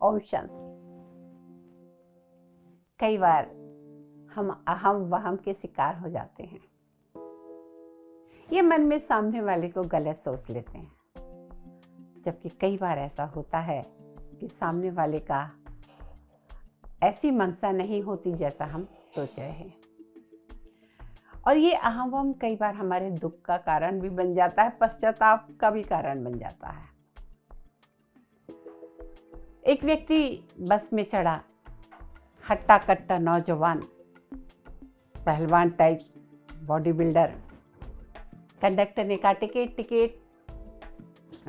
ओम शांति। कई बार हम अहम वहम के शिकार हो जाते हैं। ये मन में सामने वाले को गलत सोच लेते हैं, जबकि कई बार ऐसा होता है कि सामने वाले का ऐसी मंशा नहीं होती जैसा हम सोच रहे हैं। और ये अहम वहम कई बार हमारे दुख का कारण भी बन जाता है, पश्चाताप का भी कारण बन जाता है। एक व्यक्ति बस में चढ़ा, हट्टा कट्टा नौजवान, पहलवान टाइप, बॉडी बिल्डर। कंडक्टर ने कहा टिकट।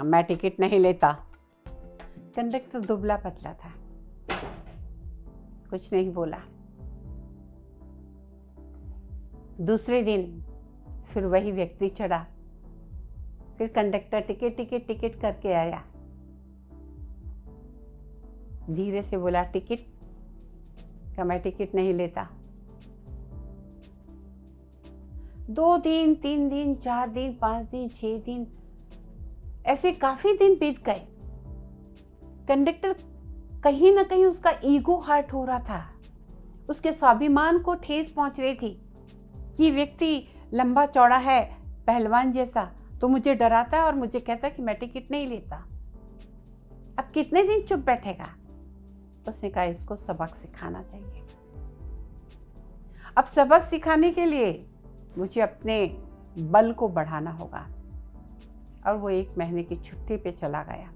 मैं टिकट नहीं लेता। कंडक्टर दुबला पतला था, कुछ नहीं बोला। दूसरे दिन फिर वही व्यक्ति चढ़ा, फिर कंडक्टर टिकट टिकट टिकट करके आया। धीरे से बोला टिकट का, मैं टिकट नहीं लेता। 2 दिन, 3 दिन, 4 दिन, 5 दिन, 6 दिन, ऐसे काफी दिन बीत गए। कंडक्टर कहीं ना कहीं उसका ईगो हर्ट हो रहा था, उसके स्वाभिमान को ठेस पहुंच रही थी कि व्यक्ति लंबा चौड़ा है, पहलवान जैसा, तो मुझे डराता है और मुझे कहता है कि मैं टिकट नहीं लेता। अब कितने दिन चुप बैठेगा? उसने कहा इसको सबक सिखाना चाहिए। अब सबक सिखाने के लिए मुझे अपने बल को बढ़ाना होगा। और वो 1 महीने की छुट्टी पे चला गया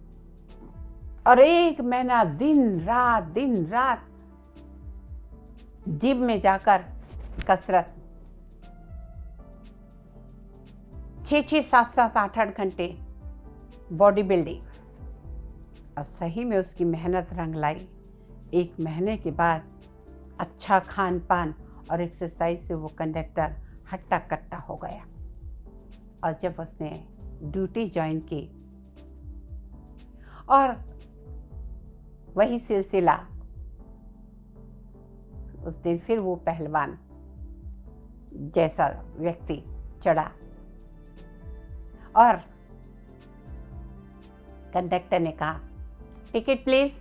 और 1 महीना दिन रात जिम में जाकर कसरत, 6-6, 7-7, 8-8 घंटे बॉडी बिल्डिंग। और सही में उसकी मेहनत रंग लाई। 1 महीने के बाद अच्छा खान पान और एक्सरसाइज से वो कंडक्टर हट्टा कट्टा हो गया। और जब उसने ड्यूटी ज्वाइन की और वही सिलसिला, उस दिन फिर वो पहलवान जैसा व्यक्ति चढ़ा और कंडक्टर ने कहा टिकट प्लीज।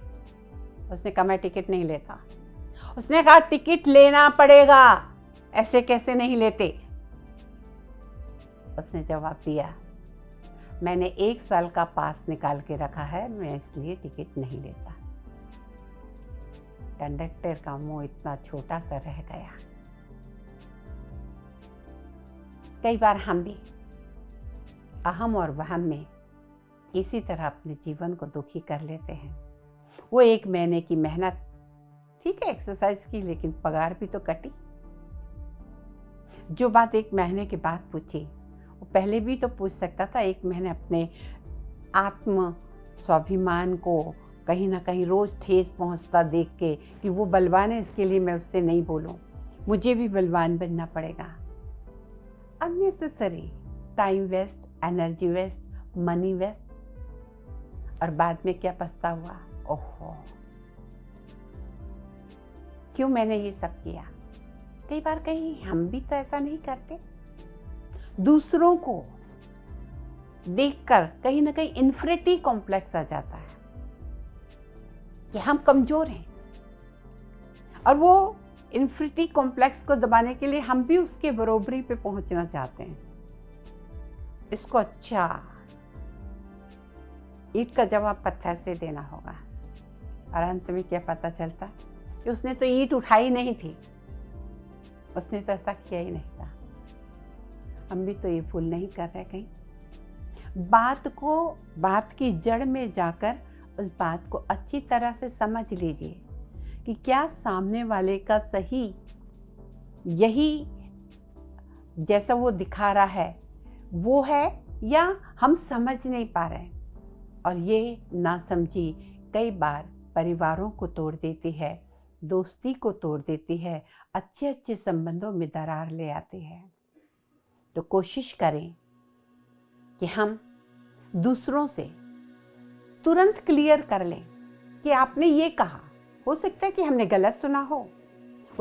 उसने कहा मैं टिकट नहीं लेता। उसने कहा टिकट लेना पड़ेगा, ऐसे कैसे नहीं लेते? उसने जवाब दिया मैंने 1 साल का पास निकाल के रखा है, मैं इसलिए टिकट नहीं लेता। कंडक्टर का मुंह इतना छोटा सा रह गया। कई बार हम भी अहम और वहम में इसी तरह अपने जीवन को दुखी कर लेते हैं। वो 1 महीने की मेहनत, ठीक है एक्सरसाइज की, लेकिन पगार भी तो कटी। जो बात 1 महीने के बाद पूछी, वो पहले भी तो पूछ सकता था। 1 महीने अपने आत्म स्वाभिमान को कहीं ना कहीं रोज ठेस पहुंचता देख के कि वो बलवान है, इसके लिए मैं उससे नहीं बोलूं, मुझे भी बलवान बनना पड़ेगा। Unnecessary time waste, energy waste, money waste. और बाद में क्या पछतावा, ओहो क्यों मैंने ये सब किया। कई बार कहीं हम भी तो ऐसा नहीं करते? दूसरों को देखकर कहीं ना कहीं इन्फिनिटी कॉम्प्लेक्स आ जाता है कि हम कमजोर हैं, और वो इन्फिनिटी कॉम्प्लेक्स को दबाने के लिए हम भी उसके बरोबरी पे पहुंचना चाहते हैं। इसको अच्छा ईंट का जवाब पत्थर से देना होगा। और अंत में क्या पता चलता कि उसने तो ईंट उठाई नहीं थी, उसने तो ऐसा किया ही नहीं था। हम भी तो ये भूल नहीं कर रहे कहीं? बात की जड़ में जाकर उस बात को अच्छी तरह से समझ लीजिए कि क्या सामने वाले का सही यही जैसा वो दिखा रहा है वो है, या हम समझ नहीं पा रहे हैं। और ये नासमझी कई बार परिवारों को तोड़ देती है, दोस्ती को तोड़ देती है, अच्छे संबंधों में दरार ले आती है। तो कोशिश करें कि हम दूसरों से तुरंत क्लियर कर लें कि आपने ये कहा। हो सकता है कि हमने गलत सुना हो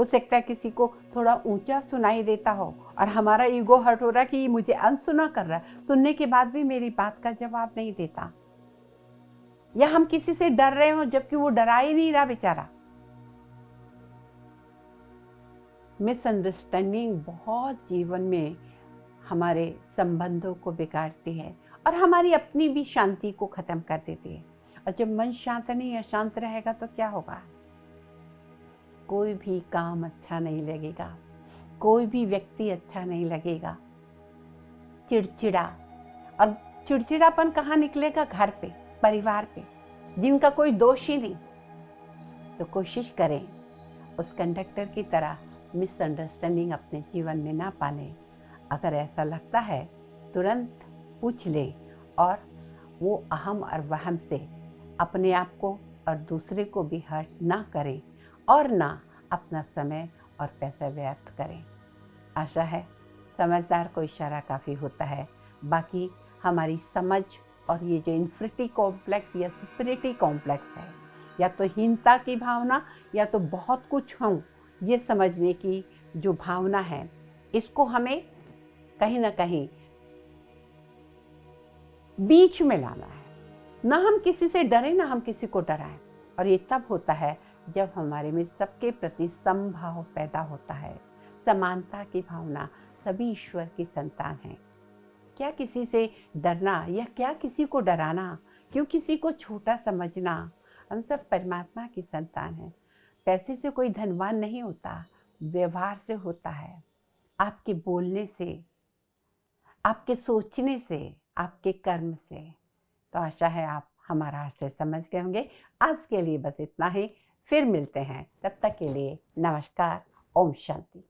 सकता है किसी को थोड़ा ऊंचा सुनाई देता हो और हमारा ईगो हर्ट हो रहा है कि मुझे अनसुना कर रहा है, सुनने के बाद भी मेरी बात का जवाब नहीं देता। या हम किसी से डर रहे हो जबकि वो डरा ही नहीं रहा बेचारा। मिसअंडरस्टैंडिंग बहुत जीवन में हमारे संबंधों को बिगाड़ती है और हमारी अपनी भी शांति को खत्म कर देती है। और जब मन शांत नहीं अशांत रहेगा तो क्या होगा? कोई भी काम अच्छा नहीं लगेगा, कोई भी व्यक्ति अच्छा नहीं लगेगा। चिड़चिड़ा, और चिड़चिड़ापन कहाँ निकलेगा? घर पे, परिवार पे, जिनका कोई दोष ही नहीं। तो कोशिश करें उस कंडक्टर की तरह मिसअंडरस्टैंडिंग अपने जीवन में ना पालें। अगर ऐसा लगता है तुरंत पूछ लें और वो अहम और वहम से अपने आप को और दूसरे को भी हर्ट ना करें और ना अपना समय और पैसा व्यर्थ करें। आशा है समझदार को इशारा काफ़ी होता है। बाकी हमारी समझ और ये जो इन्फिनिटी कॉम्प्लेक्स या सुपीरियरिटी कॉम्प्लेक्स है, या तो हीनता की भावना या तो बहुत कुछ हूँ ये समझने की जो भावना है, इसको हमें कहीं ना कहीं बीच में लाना है। ना हम किसी से डरें ना हम किसी को डराएं। और ये तब होता है जब हमारे में सबके प्रति समभाव पैदा होता है, समानता की भावना। सभी ईश्वर की संतान हैं। क्या किसी से डरना या क्या किसी को डराना? क्यों किसी को छोटा समझना? हम सब परमात्मा की संतान हैं। पैसे से कोई धनवान नहीं होता, व्यवहार से होता है, आपके बोलने से, आपके सोचने से, आपके कर्म से। तो आशा है आप हमारा आशय समझ गए होंगे। आज के लिए बस इतना ही, फिर मिलते हैं। तब तक के लिए नमस्कार। ओम शांति।